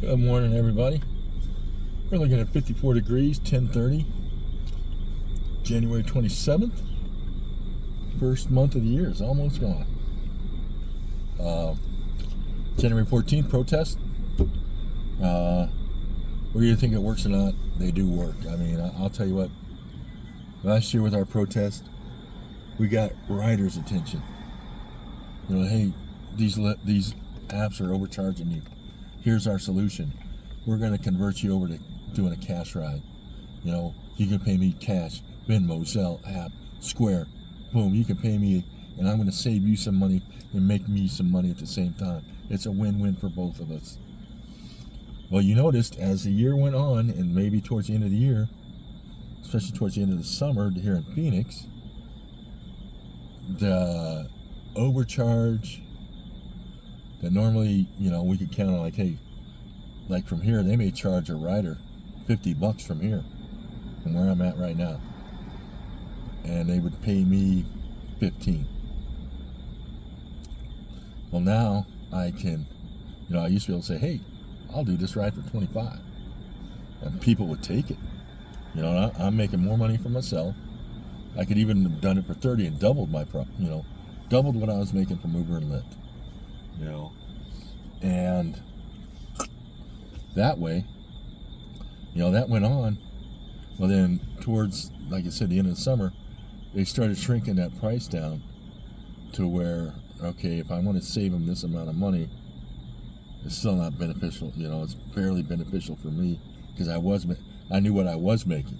Good morning, everybody. We're looking at 54 degrees, 10:30, January 27th. First month of the year is almost gone. January 14th, protest. Whether you think it works or not, they do work. I mean, I'll tell you what, last year with our protest, we got riders' attention. You know, hey, these apps are overcharging you. Here's our solution. We're going to convert you over to doing a cash ride. You know, you can pay me cash, Venmo, Zelle, app, Square. Boom, you can pay me, and I'm going to save you some money and make me some money at the same time. It's a win-win for both of us. Well, you noticed as the year went on, and maybe towards the end of the year, especially towards the end of the summer here in Phoenix, the overcharge that normally, you know, we could count on, like, hey, like from here, they may charge a rider $50 from here, from where I'm at right now, and they would pay me $15. Well, now I can, you know, I used to be able to say, hey, I'll do this ride for $25, and people would take it. You know, I'm making more money for myself. I could even have done it for $30 and doubled my doubled what I was making from Uber and Lyft. You know, and that way, you know, that went on. Well, then towards, like I said, the end of the summer, they started shrinking that price down to where, okay, if I want to save them this amount of money, it's still not beneficial. You know, it's barely beneficial for me because I knew what I was making.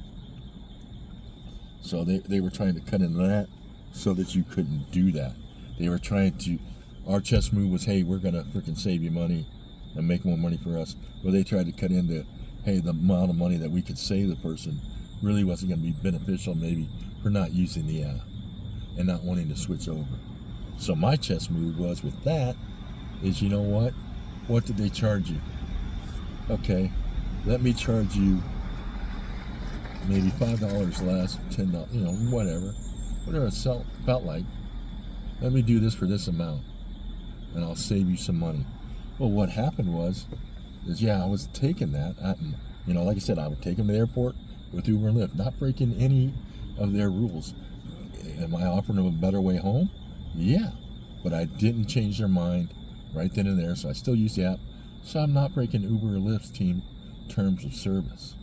So they were trying to cut into that so that you couldn't do that. They were trying to. Our chess move was, hey, we're going to freaking save you money and make more money for us. Well, they tried to cut into, hey, the amount of money that we could save the person really wasn't going to be beneficial maybe for not using the app and not wanting to switch over. So my chess move was with that is, you know what? What did they charge you? Okay, let me charge you maybe $5 less, $10, you know, whatever it felt like. Let me do this for this amount, and I'll save you some money. Well, what happened is I was taking that. You know, like I said, I would take them to the airport with Uber and Lyft, not breaking any of their rules. Am I offering them a better way home? Yeah, but I didn't change their mind right then and there, so I still use the app. So I'm not breaking Uber or Lyft's terms of service.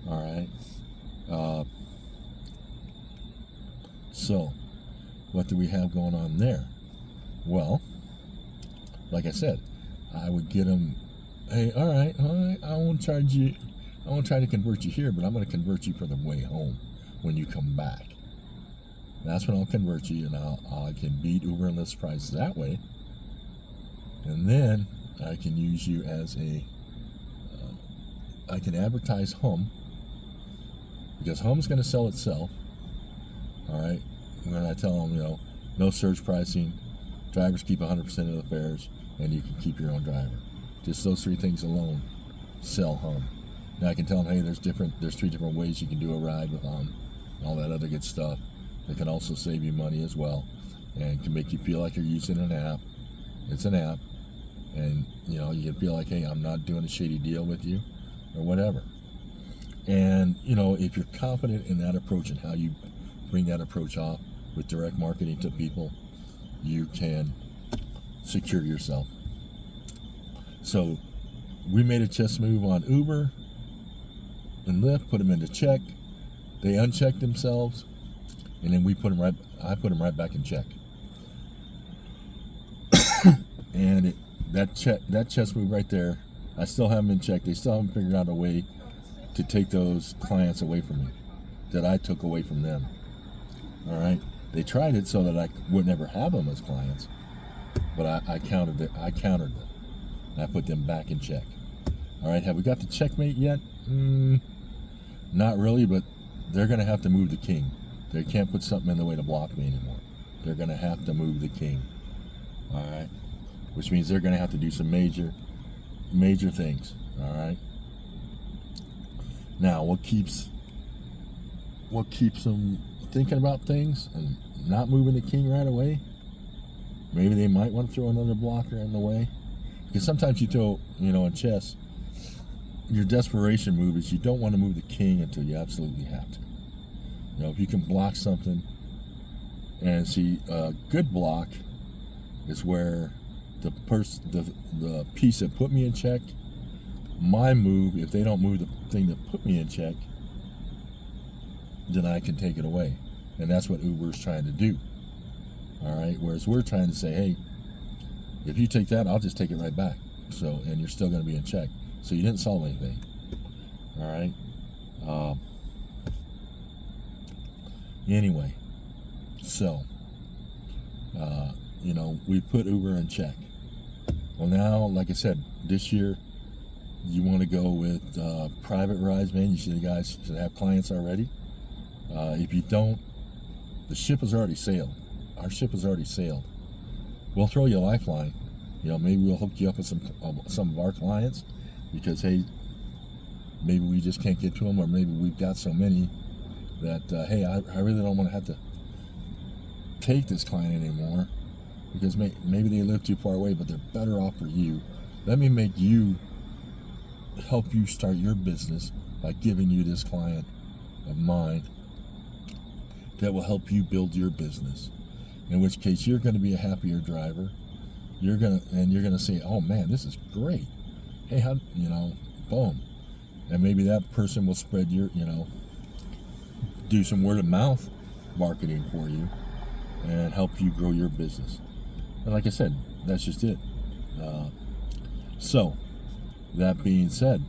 All right. So, what do we have going on there? Well, like I said, I would get them, hey, all right, I won't charge you, I won't try to convert you here, but I'm going to convert you for the way home when you come back. That's when I'll convert you, and I can beat Uber and Lyft's price that way. And then I can use you as I can advertise Hum, because Hum's going to sell itself. All right, when I tell them, you know, no surge pricing, drivers keep 100% of the fares, and you can keep your own driver. Just those three things alone sell Hum. Now I can tell them, hey, there's 3 different ways you can do a ride with Hum, all that other good stuff. It can also save you money as well, and can make you feel like you're using an app. It's an app, and you know, you can feel like, hey, I'm not doing a shady deal with you, or whatever. And you know, if you're confident in that approach and how you bring that approach off with direct marketing to people, you can secure yourself. So we made a chess move on Uber and Lyft, put them into check. They unchecked themselves, and then I put them right back in check. And that chess move right there, I still haven't been checked. They still haven't figured out a way to take those clients away from me that I took away from them. All right, they tried it so that I would never have them as clients, but I countered them. I put them back in check. All right, have we got the checkmate yet? Not really, but they're going to have to move the king. They can't put something in the way to block me anymore. They're going to have to move the king. All right, which means they're going to have to do some major things. All right. Now, what keeps them thinking about things and not moving the king right away? Maybe they might want to throw another blocker in the way. Because sometimes you throw, in chess, your desperation move is you don't want to move the king until you absolutely have to. You know, if you can block something, and see, a good block is where the piece that put me in check, my move, if they don't move the thing that put me in check, then I can take it away. And that's what Uber's trying to do. All right. Whereas we're trying to say, hey, if you take that, I'll just take it right back. So, and you're still going to be in check. So you didn't solve anything. All right. Anyway, so, you know, we put Uber in check. Well, now, like I said, this year, you want to go with private rides, man. You see, the guys should have clients already. If you don't, the ship has already sailed. Our ship has already sailed. We'll throw you a lifeline. You know, maybe we'll hook you up with some of our clients because, hey, maybe we just can't get to them, or maybe we've got so many that, hey, I really don't want to have to take this client anymore because maybe they live too far away, but they're better off for you. Let me help you start your business by giving you this client of mine that will help you build your business. In which case, you're going to be a happier driver. You're gonna say, oh man, this is great. Hey, how, you know, boom. And maybe that person will spread your, you know, do some word of mouth marketing for you and help you grow your business. And like I said, that's just it. So, that being said,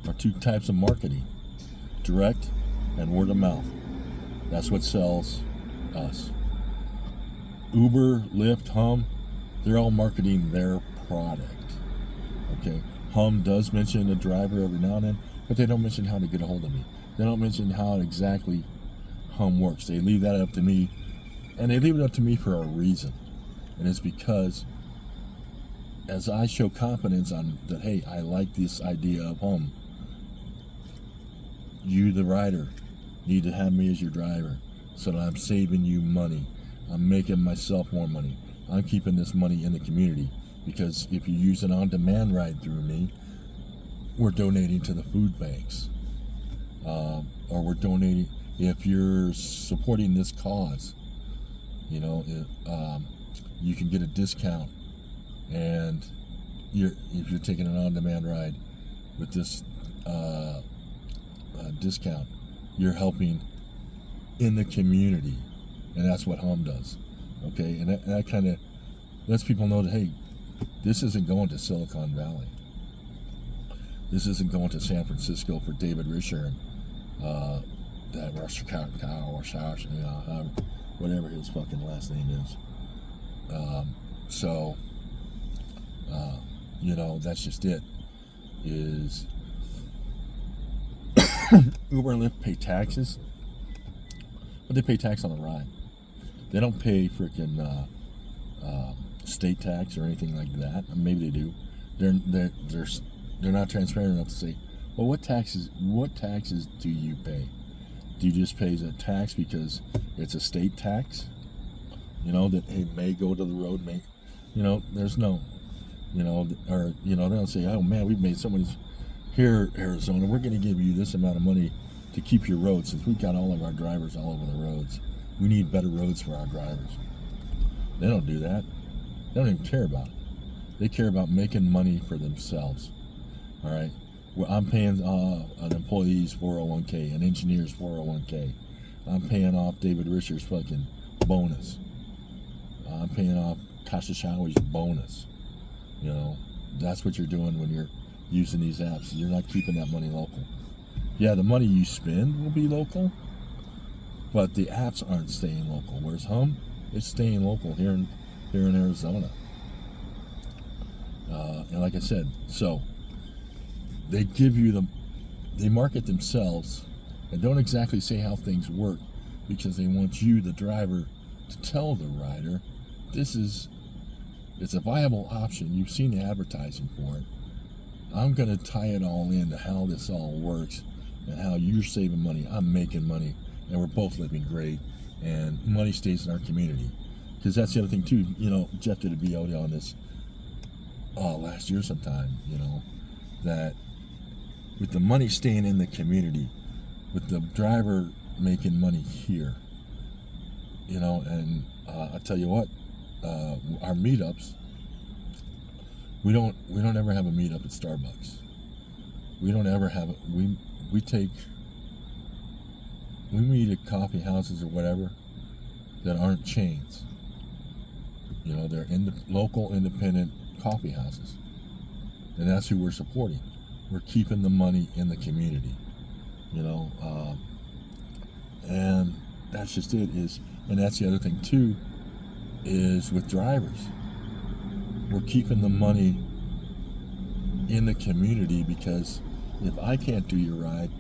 are two types of marketing: direct and word of mouth. That's what sells us. Uber, Lyft, Hum, they're all marketing their product. Okay, Hum does mention a driver every now and then, but they don't mention how to get a hold of me. They don't mention how exactly Hum works. They leave that up to me, and they leave it up to me for a reason. And it's because as I show confidence on that, hey, I like this idea of Hum, you, the rider, need to have me as your driver so that I'm saving you money. I'm making myself more money. I'm keeping this money in the community because if you use an on-demand ride through me, we're donating to the food banks. Or we're donating, if you're supporting this cause, you know, you can get a discount. And if you're taking an on-demand ride with this discount, you're helping in the community. And that's what Hum does. Okay, and that kind of lets people know that, hey, this isn't going to Silicon Valley. This isn't going to San Francisco for David Risher and that whatever his fucking last name is. You know, that's just it. Is Uber and Lyft pay taxes, but they pay tax on the ride. They don't pay freaking state tax or anything like that. Maybe they do. They're not transparent enough to say, well, what taxes do you pay? Do you just pay a tax because it's a state tax? You know, that it may go to the road, may, you know, there's no, you know, or, you know, they don't say, oh man, we've made so many, here, Arizona, we're going to give you this amount of money to keep your roads, since we've got all of our drivers all over the roads. We need better roads for our drivers. They don't do that. They don't even care about it. They care about making money for themselves. All right? Well, I'm paying an employee's 401k, an engineer's 401k. I'm paying off David Risher's fucking bonus. I'm paying off Kasha Shawi's bonus. You know, that's what you're doing when you're using these apps. You're not keeping that money local. Yeah, the money you spend will be local, but the apps aren't staying local. Whereas Hum, it's staying local here in Arizona. And like I said, so they give you they market themselves and don't exactly say how things work because they want you, the driver, to tell the rider, it's a viable option. You've seen the advertising for it. I'm going to tie it all into how this all works and how you're saving money, I'm making money, and we're both living great, and money stays in our community. Because that's the other thing too, you know, Jeff did a BOD on this. last year sometime, that with the money staying in the community, with the driver making money here, and I tell you what, our meetups, we don't ever have a meetup at Starbucks. We don't ever have it. We meet at coffee houses or whatever that aren't chains. They're local independent coffee houses, and that's who we're supporting. We're keeping the money in the community, and that's just it. And that's the other thing too, is with drivers, we're keeping the money in the community, because if I can't do your ride,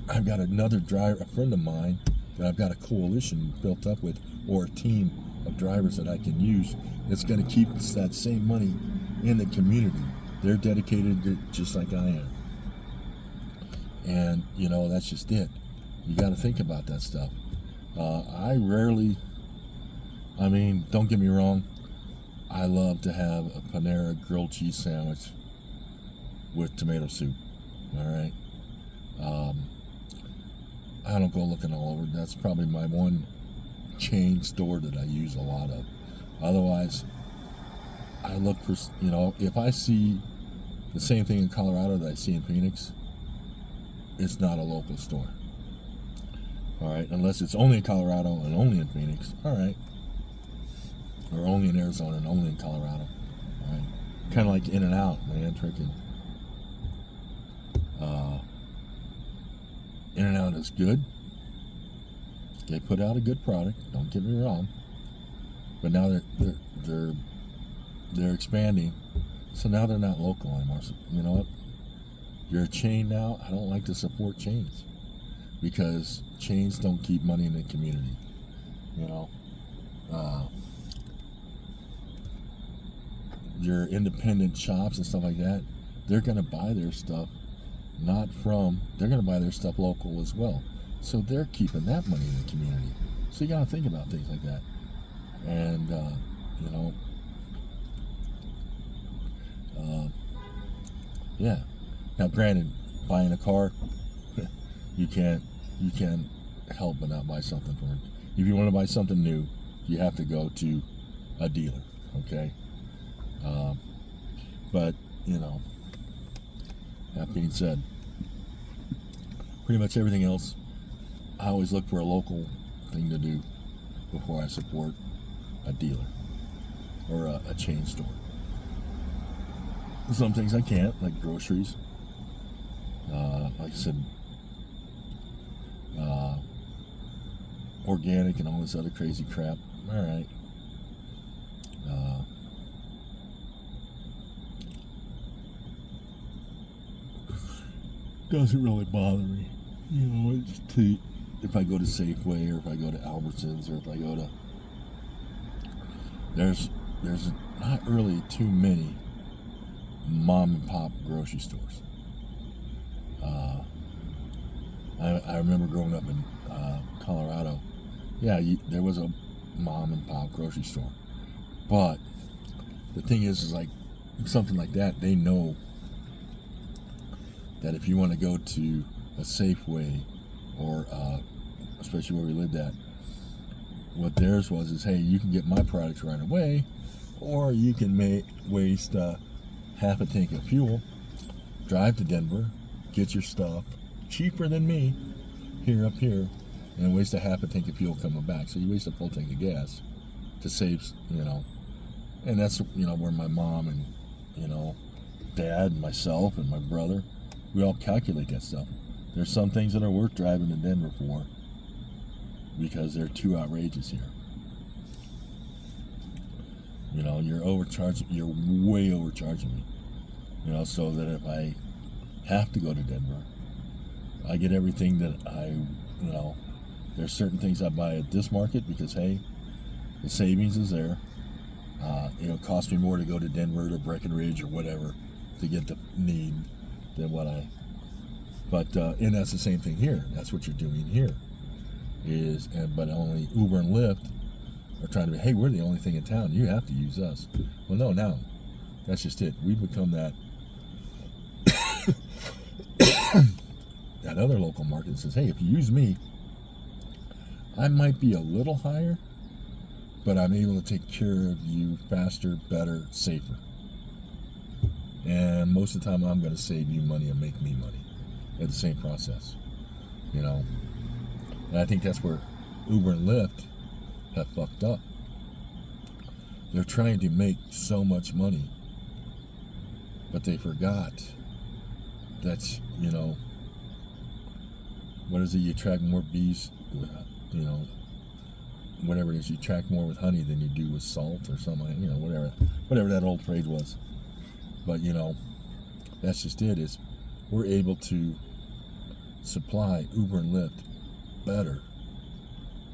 I've got another driver, a friend of mine that I've got a coalition built up with, or a team of drivers that I can use that's going to keep that same money in the community. They're dedicated to, just like I am. And, that's just it. You got to think about that stuff. Don't get me wrong, I love to have a Panera grilled cheese sandwich with tomato soup. All right. I don't go looking all over. That's probably my one chain store that I use a lot of. Otherwise, I look for, if I see the same thing in Colorado that I see in Phoenix, it's not a local store. All right, unless it's only in Colorado and only in Phoenix. All right. Or only in Arizona and only in Colorado. All right. Kind of like In-N-Out, man, freaking. In-N-Out is good. They put out a good product. Don't get me wrong. But now they're expanding, so now they're not local anymore. So, you know what? You're a chain now. I don't like to support chains, because chains don't keep money in the community. Your independent shops and stuff like that, they're going to buy their stuff they're going to buy their stuff local as well. So they're keeping that money in the community. So you got to think about things like that. And, yeah. Now, granted, buying a car, you can't help but not buy something for it. If you want to buy something new, you have to go to a dealer, okay? But, that being said, pretty much everything else, I always look for a local thing to do before I support a dealer or a chain store. Some things I can't, like groceries. Like I said, organic and all this other crazy crap. All right. Doesn't really bother me. If I go to Safeway, or if I go to Albertsons, or if I go to... There's not really too many mom and pop grocery stores. I remember growing up in Colorado. Yeah, there was a mom and pop grocery store. But the thing is like something like that, they know that if you want to go to a Safeway, or especially where we lived at, what theirs was is, hey, you can get my products right away, or you can waste half a tank of fuel, drive to Denver, get your stuff cheaper than me up here, and waste a half a tank of fuel coming back. So you waste a full tank of gas to save, and that's where my mom and dad and myself and my brother, we all calculate that stuff. There's some things that are worth driving to Denver for, because they're too outrageous here. You're overcharging. You're way overcharging me. So that if I have to go to Denver, I get everything that there's certain things I buy at this market because, hey, the savings is there. It costs me more to go to Denver, to Breckenridge, or whatever, to get the need than what I. But and that's the same thing here. That's what you're doing here. But only Uber and Lyft are trying to be, hey, we're the only thing in town. You have to use us. Well, no, now That's just it. We become that that other local market that says, hey, if you use me, I might be a little higher, but I'm able to take care of you faster, better, safer. And most of the time, I'm going to save you money and make me money at the same process. You know, and I think that's where Uber and Lyft have fucked up. They're trying to make so much money, but they forgot that, you know, what is it? You attract more bees, you know, whatever it is. You attract more with honey than you do with salt or something. You know, whatever that old phrase was. But you know, that's just it. Is we're able to supply Uber and Lyft better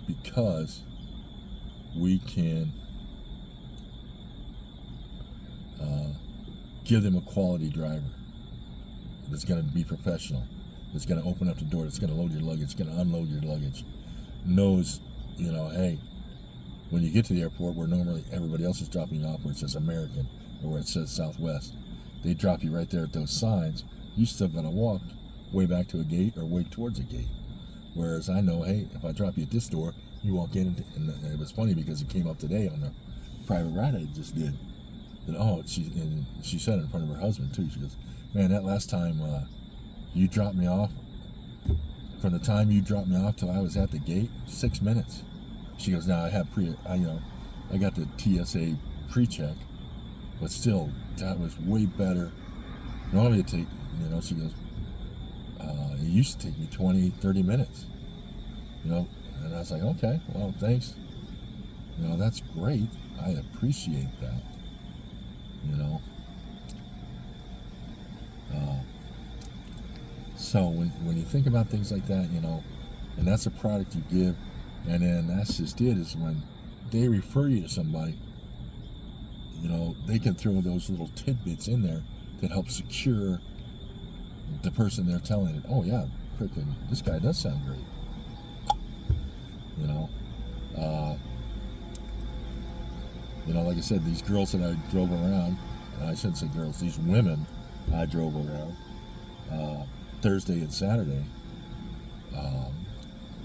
because we can give them a quality driver that's going to be professional, that's going to open up the door, that's going to load your luggage, that's going to unload your luggage, knows, you know, hey, when you get to the airport where normally everybody else is dropping you off, where it says American or where it says Southwest, they drop you right there at those signs. You still got to walk way back to a gate or way towards a gate. Whereas I know, hey, if I drop you at this door, you walk in, and it was funny because it came up today on the private ride I just did. And she said it in front of her husband too. She goes, man, that last time you dropped me off, from the time you dropped me off till I was at the gate, 6 minutes. She goes, now I got the TSA pre-check, but still, that was way better. Normally it take, you know, she goes, it used to take me 20, 30 minutes, you know, and I was like, okay, well, thanks. You know, that's great. I appreciate that, you know. So when you think about things like that, you know, and that's a product you give, and then that's just it, is when they refer you to somebody, you know, they can throw those little tidbits in there that help secure the person they're telling it. Oh yeah, freaking, this guy does sound great. You know, like I said, these girls that I drove around, and I shouldn't say girls, these women I drove around Thursday and Saturday.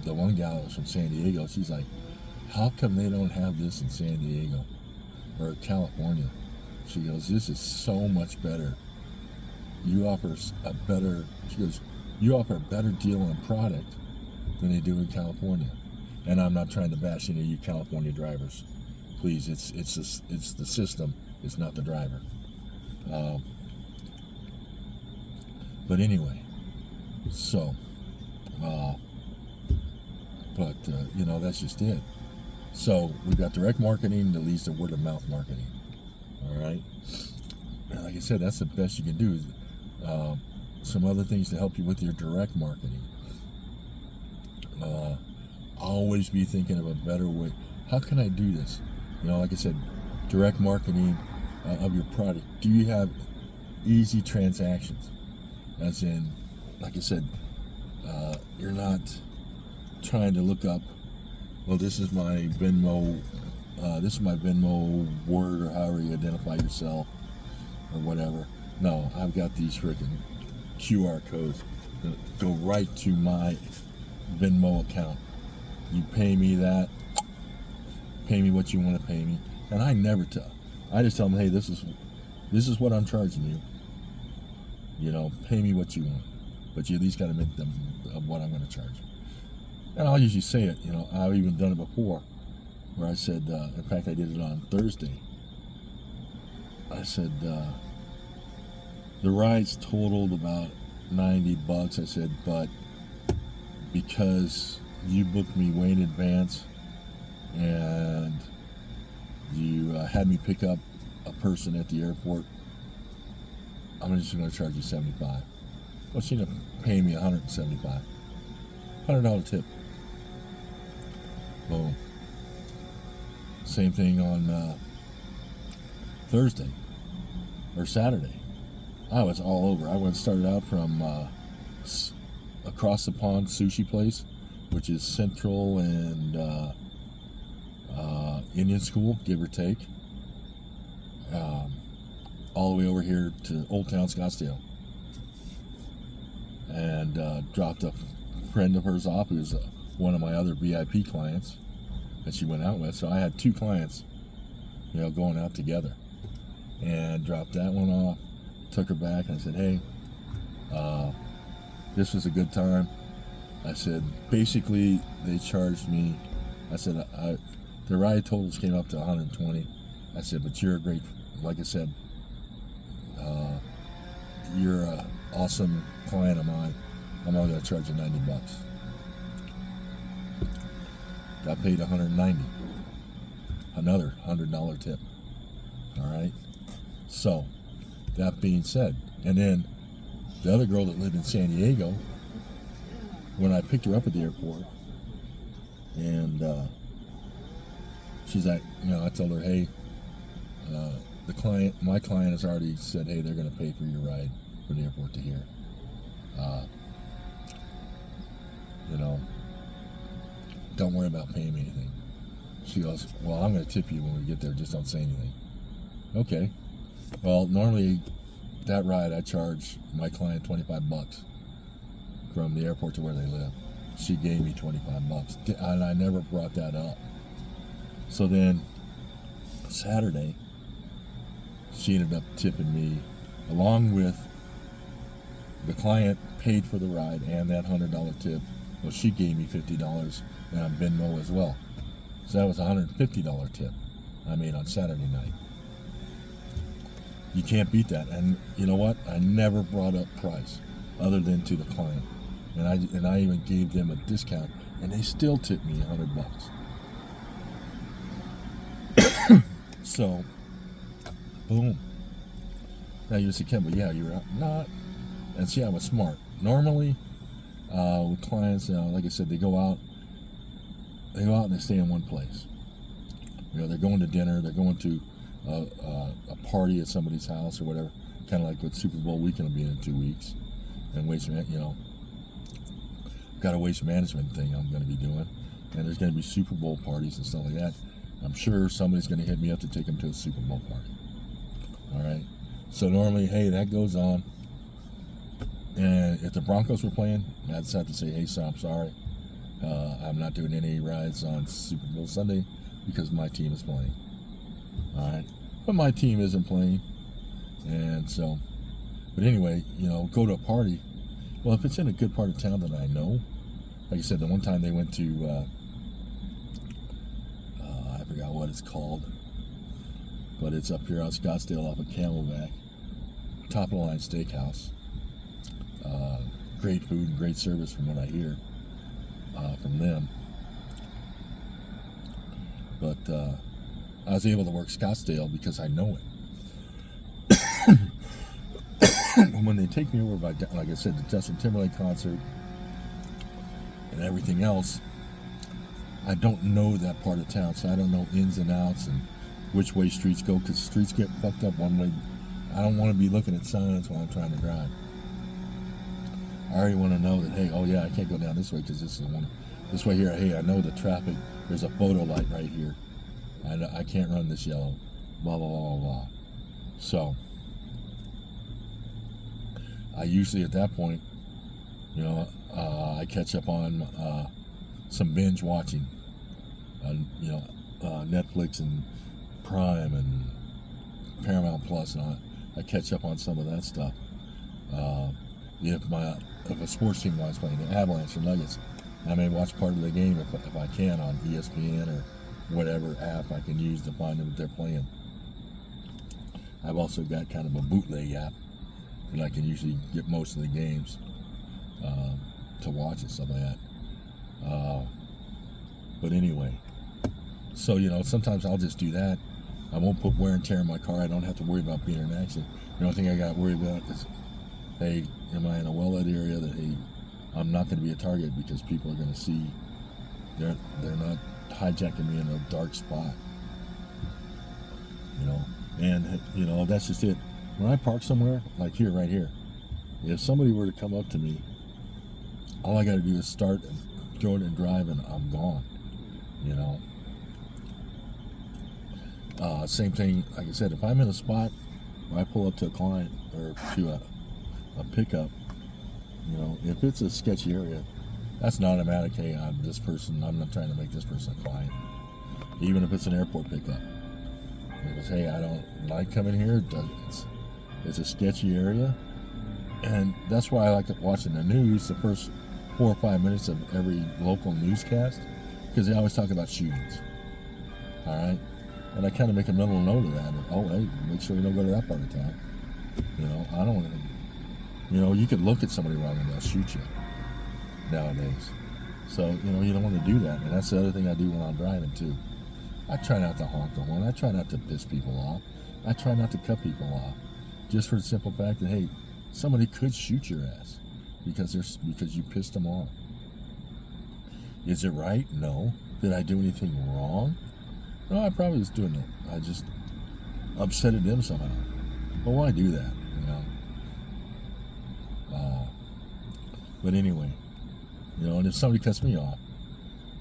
The one gal was from San Diego. She's like, how come they don't have this in San Diego or California? She goes, this is so much better. You offer a better, she goes, you offer a better deal on product than they do in California. And I'm not trying to bash any of you California drivers. Please, it's the system, it's not the driver. But anyway, so, you know, that's just it. So we've got direct marketing that leads to word of mouth marketing. All right. And like I said, that's the best you can do. Some other things to help you with your direct marketing. Always be thinking of a better way. How can I do this? You know, like I said, direct marketing of your product. Do you have easy transactions? As in, like I said, you're not trying to look up, well, this is my Venmo word, or however you identify yourself, or whatever. No, I've got these freaking QR codes that go right to my Venmo account. You pay me that, pay me what you want to pay me, and I never tell. I just tell them, hey, this is what I'm charging you. You know, pay me what you want, but you at least got to make them of what I'm going to charge. And I'll usually say it. You know, I've even done it before, where I said, in fact, I did it on Thursday. I said, the rides totaled about $90. I said, but because you booked me way in advance and you had me pick up a person at the airport, I'm just going to charge you $75. Well, she ended up paying me $175. $100 tip. Boom. Same thing on Thursday or Saturday. I was all over. I started out from across the pond sushi place, which is Central and Indian School, give or take. all the way over here to Old Town Scottsdale, and dropped a friend of hers off who's one of my other VIP clients that she went out with. So I had 2 clients, going out together, and dropped that one off, took her back, and I said, hey, this was a good time. I said, basically, they charged me, I said, the ride totals came up to 120. I said, but you're a great, like I said, you're an awesome client of mine. I'm only going to charge you $90. Got paid $190. Another $100 tip. All right. So, that being said, and then the other girl that lived in San Diego, when I picked her up at the airport, and she's like, I told her, hey, my client has already said, hey, they're going to pay for your ride from the airport to here. Don't worry about paying me anything. She goes, well, I'm going to tip you when we get there. Just don't say anything. Okay. Well, normally that ride I charge my client $25 from the airport to where they live. She gave me $25, and I never brought that up. So then Saturday, she ended up tipping me, along with the client paid for the ride and that $100 tip. Well, she gave me $50 on Venmo as well. So that was a $150 tip I made on Saturday night. You can't beat that. And you know what? I never brought up price other than to the client. And I even gave them a discount, and they still tipped me $100. So, boom. Now you say, Ken, but yeah, you're out. Not. And see, I was smart. Normally, with clients, like I said, they go out and they stay in one place. They're going to dinner, they're going to a party at somebody's house or whatever, kind of like what Super Bowl weekend will be in 2 weeks. And got a waste management thing I'm going to be doing, and there's going to be Super Bowl parties and stuff like that. I'm sure somebody's going to hit me up to take them to a Super Bowl party. All right. So normally, hey, that goes on. And if the Broncos were playing, I'd just have to say, hey, so I'm sorry. I'm not doing any rides on Super Bowl Sunday because my team is playing. All right. But my team isn't playing. And so, but anyway, go to a party. Well, if it's in a good part of town that I know, like I said, the one time they went to, I forgot what it's called, but it's up here on Scottsdale off of Camelback, top of the line steakhouse. Great food and great service from what I hear from them. But I was able to work Scottsdale because I know it. When they take me over by, like I said, the Justin Timberlake concert and everything else, I don't know that part of town, so I don't know ins and outs and which way streets go, because streets get fucked up one way. I don't want to be looking at signs while I'm trying to drive. I already want to know that, hey, oh yeah, I can't go down this way because this is the one. This way here, hey, I know the traffic. There's a photo light right here. I can't run this yellow. Blah, blah, blah, blah, blah. So, I usually at that point, I catch up on some binge watching on, Netflix and Prime and Paramount Plus, and I catch up on some of that stuff. If a sports team was playing, the Avalanche or Nuggets, I may watch part of the game if I can on ESPN or whatever app I can use to find them if they're playing. I've also got kind of a bootleg app that I can usually get most of the games to watch and stuff like that. But anyway, so sometimes I'll just do that. I won't put wear and tear in my car. I don't have to worry about being in an accident. The only thing I got to worry about is, hey, am I in a well-lit area that, hey, I'm not going to be a target because people are going to see they're not hijacking me in a dark spot. And that's just it. When I park somewhere, like right here, if somebody were to come up to me, all I got to do is start and go and drive, and I'm gone. Same thing, like I said, if I'm in a spot I pull up to a client or to a pickup, you know, if it's a sketchy area, that's an automatic, hey, I'm not trying to make this person a client. Even if it's an airport pickup. Because, hey, I don't like coming here. It's a sketchy area. And that's why I like watching the news, the first 4 or 5 minutes of every local newscast, because they always talk about shootings. All right? And I kind of make a mental note of that. And, oh, hey, make sure you don't go to that part of town. You know, I don't want to, you know, you could look at somebody wrong and they'll shoot you nowadays. So, you know, you don't want to do that. And that's the other thing I do when I'm driving, too. I try not to honk the horn. I try not to piss people off. I try not to cut people off. Just for the simple fact that, hey, somebody could shoot your ass because you pissed them off. Is it right? No. Did I do anything wrong? No, I probably was doing it. I just upsetted them somehow. But why do that, you know? But anyway, you know, and if somebody cuts me off,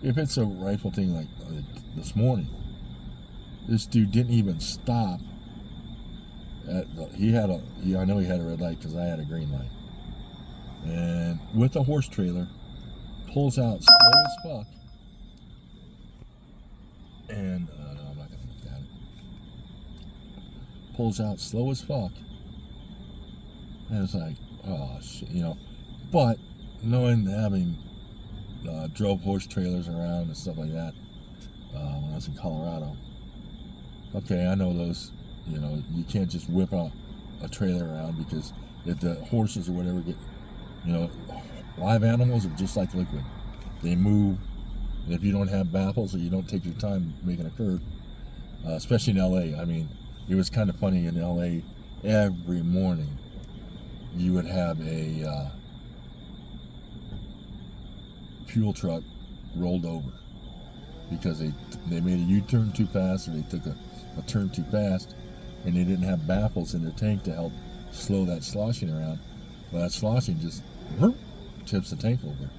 if it's a rightful thing like this morning, this dude didn't even stop. I know he had a red light because I had a green light. And with a horse trailer, pulls out slow as fuck. And, no, I'm not going to look at it. Pulls out slow as fuck. And it's like, oh, shit, you know. But, having drove horse trailers around and stuff like that when I was in Colorado. Okay, I know those, you know, you can't just whip a trailer around because if the horses or whatever get, you know, live animals are just like liquid. They move, and if you don't have baffles or you don't take your time making a curve, especially in LA, I mean, it was kind of funny in LA, every morning you would have a fuel truck rolled over because they made a U-turn too fast or they took a turn too fast and they didn't have baffles in their tank to help slow that sloshing around. Well, that sloshing just tips the tank over.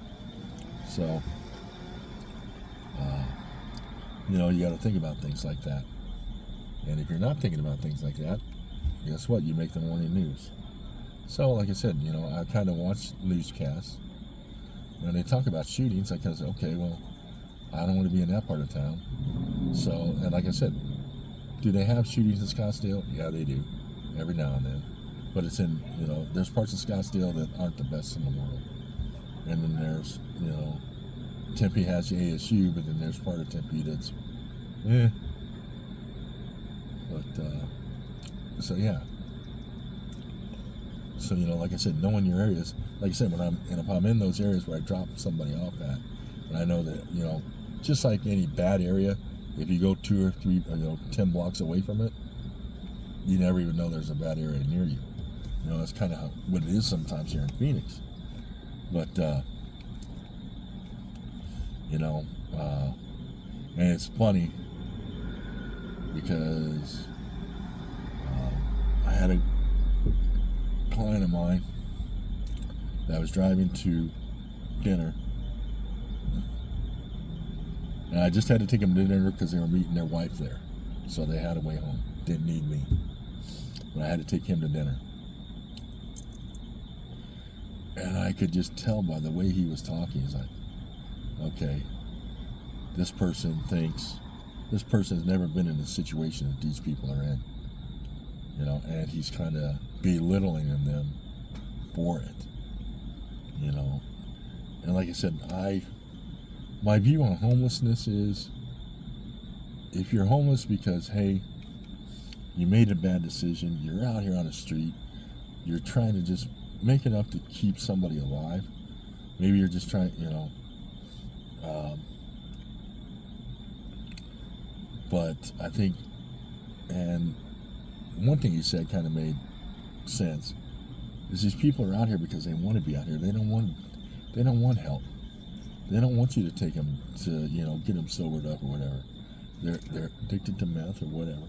So, you know, you got to think about things like that. And if you're not thinking about things like that, guess what? You make the morning news. So, like I said, you know, I kind of watch newscasts. When they talk about shootings, I kind of say, okay, well, I don't want to be in that part of town. So, and like I said, do they have shootings in Scottsdale? Yeah, they do, every now and then. But it's in, you know, there's parts of Scottsdale that aren't the best in the world. And then there's, you know, Tempe has the ASU, but then there's part of Tempe that's, But, so yeah. So, you know, like I said, knowing your areas, like I said, if I'm in those areas where I drop somebody off at, and I know that, you know, just like any bad area, if you go 2 or 3, 10 blocks away from it, you never even know there's a bad area near you. You know, that's kind of what it is sometimes here in Phoenix. But, you know, and it's funny because I had a client of mine that was driving to dinner, and I just had to take him to dinner because they were meeting their wife there, so they had a way home. Didn't need me, but I had to take him to dinner, and I could just tell by the way he was talking. He's like, okay, this person has never been in the situation that these people are in, you know, and he's kind of belittling them for it, you know. And like I said, my view on homelessness is, if you're homeless because, hey, you made a bad decision, you're out here on the street, you're trying to just make enough to keep somebody alive, maybe you're just trying, you know, but I think, and one thing he said kind of made sense, is these people are out here because they want to be out here. They don't want help. They don't want you to take them to, you know, get them sobered up or whatever. They're addicted to meth or whatever,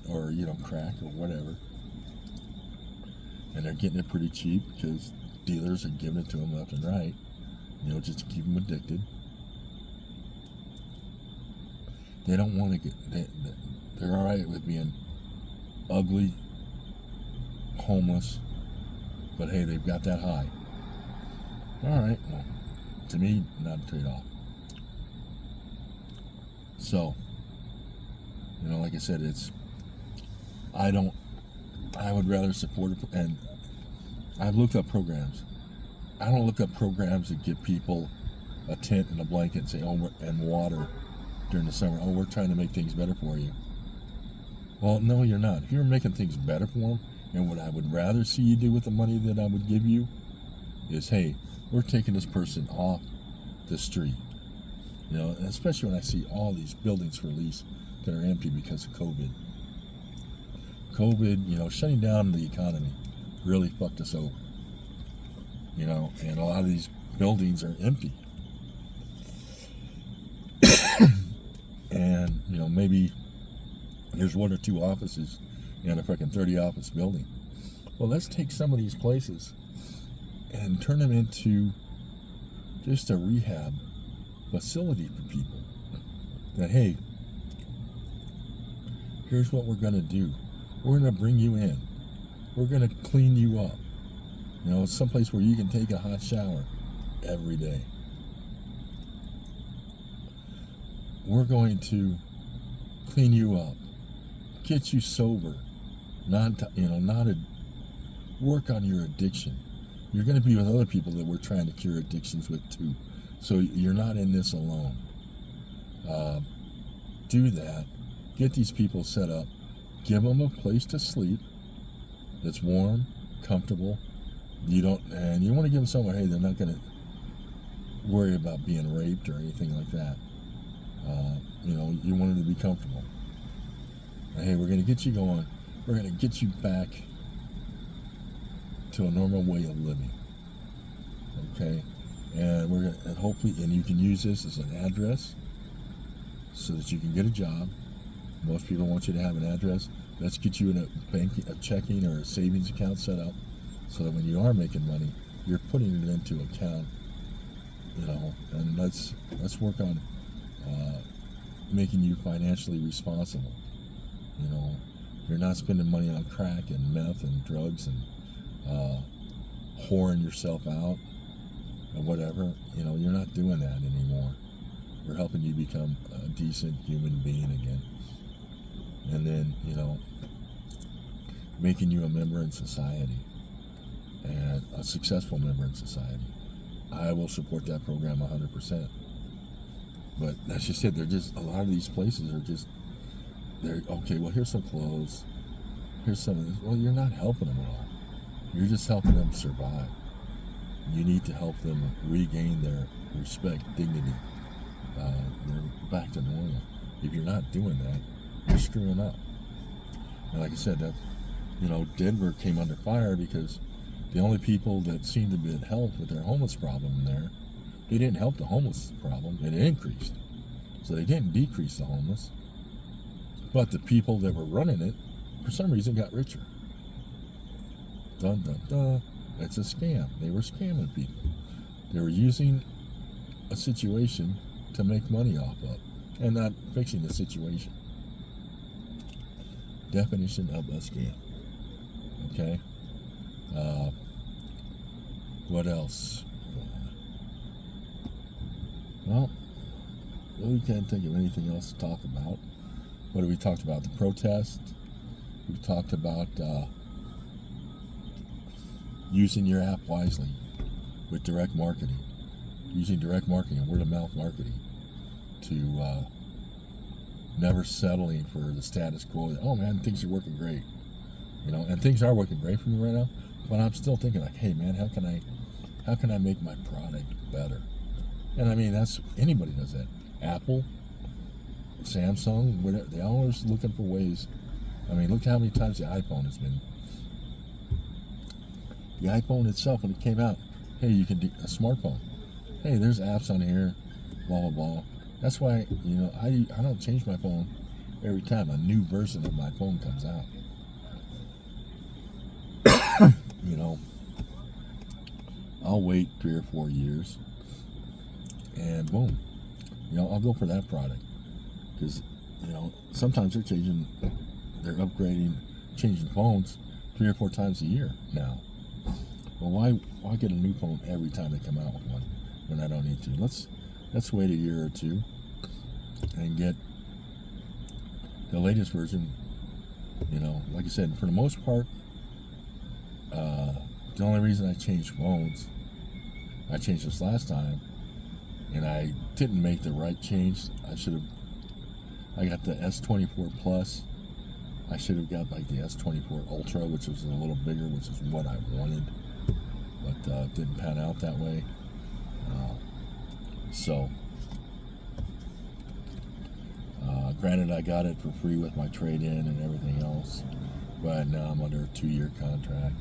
or you know, crack or whatever, and they're getting it pretty cheap because dealers are giving it to them left and right, you know, just to keep them addicted. They don't want to they're all right with being ugly, homeless, but hey, they've got that high. All right, well, to me, not a trade-off. So, like I said, I would rather support it, and I've looked up programs. I don't look up programs that give people a tent and a blanket and say, and water during the summer. Oh, we're trying to make things better for you. Well, no, you're not. If you're making things better for them, and what I would rather see you do with the money that I would give you is, hey, we're taking this person off the street. Especially when I see all these buildings for lease that are empty because of COVID. COVID, shutting down the economy really fucked us over. And a lot of these buildings are empty. And, maybe there's 1 or 2 offices in a freaking 30 office building. Well, let's take some of these places and turn them into just a rehab facility for people. That, hey, here's what we're going to do. We're going to bring you in. We're going to clean you up. Someplace where you can take a hot shower every day. We're going to clean you up, get you sober, work on your addiction. You're going to be with other people that we're trying to cure addictions with too. So you're not in this alone. Do that. Get these people set up. Give them a place to sleep that's warm, comfortable. You want to give them somewhere, hey, they're not going to worry about being raped or anything like that. You want them to be comfortable. Hey, we're going to get you going. We're going to get you back to a normal way of living. Okay? And hopefully, and you can use this as an address so that you can get a job. Most people want you to have an address. Let's get you in a checking or a savings account set up so that when you are making money, you're putting it into account, and let's work on making you financially responsible. You're not spending money on crack and meth and drugs and whoring yourself out or whatever. You're not doing that anymore. We're helping you become a decent human being again. And then, making you a member in society and a successful member in society. I will support that program 100%. But that's just it. A lot of these places are they're okay, well, here's some clothes. Here's some of this. Well, you're not helping them at all. You're just helping them survive. You need to help them regain their respect, dignity. They're back to normal. If you're not doing that, you're screwing up. And like I said, Denver came under fire because the only people that seemed to be help with their homeless problem there, they didn't help the homeless problem, it increased. So they didn't decrease the homeless. But the people that were running it, for some reason, got richer. Dun, dun, dun. It's a scam. They were scamming people. They were using a situation to make money off of and not fixing the situation. Definition of a scam. Okay? What else? Well, really can't think of anything else to talk about. What have we talked about? The protest. We've talked about using your app wisely with direct marketing. Using direct marketing and word-of-mouth marketing to never settling for the status quo. Oh man, things are working great. And things are working great for me right now, but I'm still thinking like, hey man, how can I make my product better? And I mean, that's, anybody does that. Apple, Samsung, whatever, they're always looking for ways. I mean, look how many times the iPhone has been. The iPhone itself, when it came out, hey, you can do a smartphone. Hey, there's apps on here, blah, blah, blah. That's why, I don't change my phone every time a new version of my phone comes out. I'll wait 3 or 4 years and boom, I'll go for that product because, sometimes they're changing, they're upgrading changing phones 3 or 4 times a year now. Well, why get a new phone every time they come out with one when I don't need to? Let's wait a year or two and get the latest version. You know, like I said, for the most part, the only reason I changed phones, I changed this last time, and I didn't make the right change. I got the S24 Plus. I should have got like the S24 Ultra, which was a little bigger, which is what I wanted, but it didn't pan out that way. Granted, I got it for free with my trade-in and everything else, but now I'm under a 2-year contract,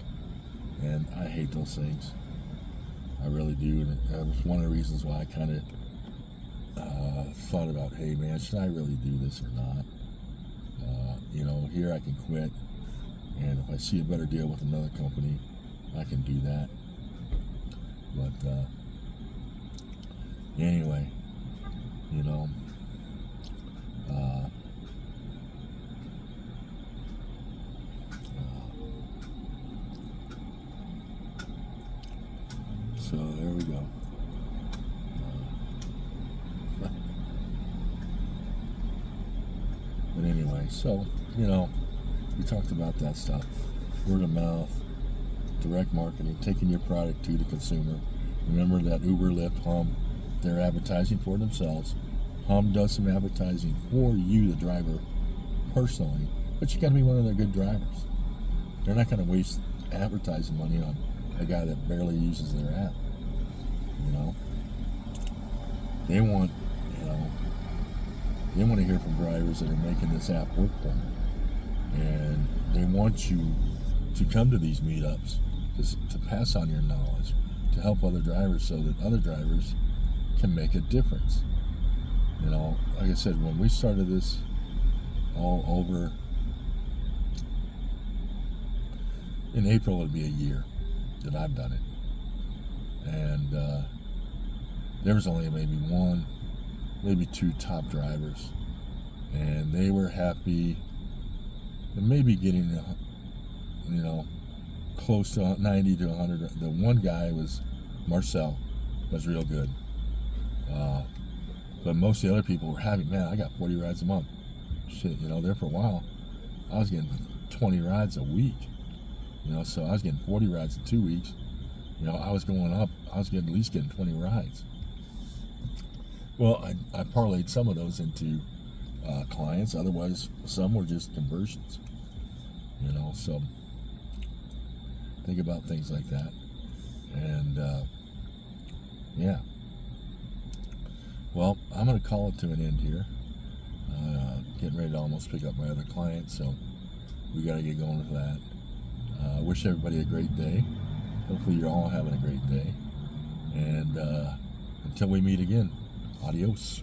and I hate those things. I really do, and that was one of the reasons why I kind of thought about, hey man, should I really do this or not? You know, here I can quit, and if I see a better deal with another company, I can do that. But anyway, you know, so there we go. But anyway, so, you know, we talked about that stuff. Word of mouth, direct marketing, taking your product to the consumer. Remember that Uber, Lyft, Hum, they're advertising for themselves. Hum does some advertising for you, the driver, personally, but you got to be one of their good drivers. They're not going to waste advertising money on a guy that barely uses their app. You know, they want, you know, they want to hear from drivers that are making this app work for them, and they want you to come to these meetups to pass on your knowledge, to help other drivers so that other drivers can make a difference. You know, like I said, when we started this all over, in April it'll be a year that I've done it, and there was only maybe 1, maybe 2 top drivers, and they were happy and maybe getting, you know, close to 90 to 100. The one guy was Marcel, was real good, but most of the other people were happy. Man, I got 40 rides a month. Shit, you know, there for a while I was getting 20 rides a week, you know, so I was getting 40 rides in 2 weeks. You know, I was going up, I was getting at least getting 20 rides. Well, I parlayed some of those into clients. Otherwise, some were just conversions. You know, so think about things like that. And yeah. Well, I'm going to call it to an end here. Getting ready to almost pick up my other client, so we got to get going with that. Wish everybody a great day. Hopefully you're all having a great day. And until we meet again, adios.